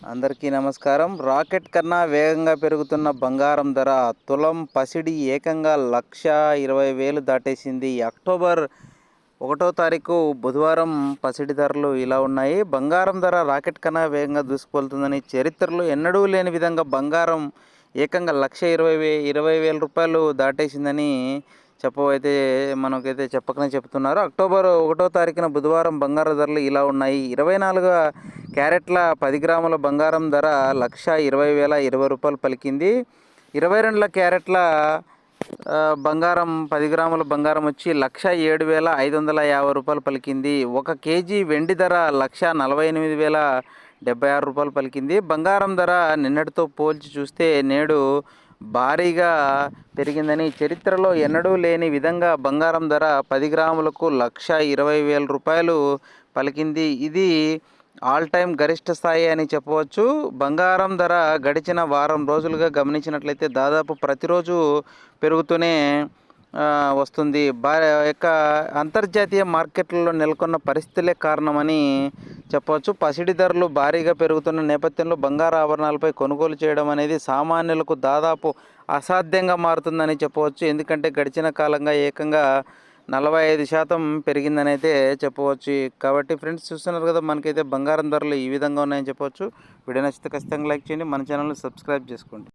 అందరికీ నమస్కారం. రాకెట్ కన్నా వేగంగా పెరుగుతున్న బంగారం ధర తులం పసిడి ఏకంగా 1,20,000 దాటేసింది. అక్టోబర్ 1వ తారీఖు బుధవారం పసిడి ధరలు ఇలా ఉన్నాయి. బంగారం ధర రాకెట్ కన్నా వేగంగా దూసుకువెళ్తుందని, చరిత్రలో ఎన్నడూ లేని విధంగా బంగారం ఏకంగా 1,20,000 రూపాయలు దాటేసిందని మనకైతే చెప్పకనే చెప్తున్నారు. అక్టోబర్ 1వ తారీఖున బుధవారం బంగారు ధరలు ఇలా ఉన్నాయి. 24 క్యారెట్ల 10 గ్రాముల బంగారం ధర 1,20,020 రూపాయలు పలికింది. 22 క్యారెట్ల బంగారం 10 గ్రాముల బంగారం వచ్చి 1,07,550 రూపాయలు పలికింది. 1 కేజీ వెండి ధర 1,48,076 రూపాయలు పలికింది. బంగారం ధర నిన్నటితో పోల్చి చూస్తే నేడు భారీగా పెరిగిందని, చరిత్రలో ఎన్నడూ లేని విధంగా బంగారం ధర 10 గ్రాములకు 1,20,000 రూపాయలు పలికింది. ఇది ఆల్ టైమ్ గరిష్ట స్థాయి అని చెప్పవచ్చు. బంగారం ధర గడిచిన వారం రోజులుగా గమనించినట్లయితే దాదాపు ప్రతిరోజు పెరుగుతూనే వస్తుంది. యొక్క అంతర్జాతీయ మార్కెట్లలో నెలకొన్న పరిస్థితులే కారణమని చెప్పవచ్చు. పసిడి ధరలు భారీగా పెరుగుతున్న నేపథ్యంలో బంగారు ఆభరణాలపై కొనుగోలు చేయడం అనేది సామాన్యులకు దాదాపు అసాధ్యంగా మారుతుందని చెప్పవచ్చు. ఎందుకంటే గడిచిన కాలంగా ఏకంగా 45% పెరిగిందని అయితే చెప్పవచ్చు. కాబట్టి ఫ్రెండ్స్, చూస్తున్నారు కదా, మనకైతే బంగారం ధరలు ఈ విధంగా ఉన్నాయని చెప్పవచ్చు. వీడియో నచ్చితే ఖచ్చితంగా లైక్ చేయండి, మన ఛానల్ని సబ్స్క్రైబ్ చేసుకోండి.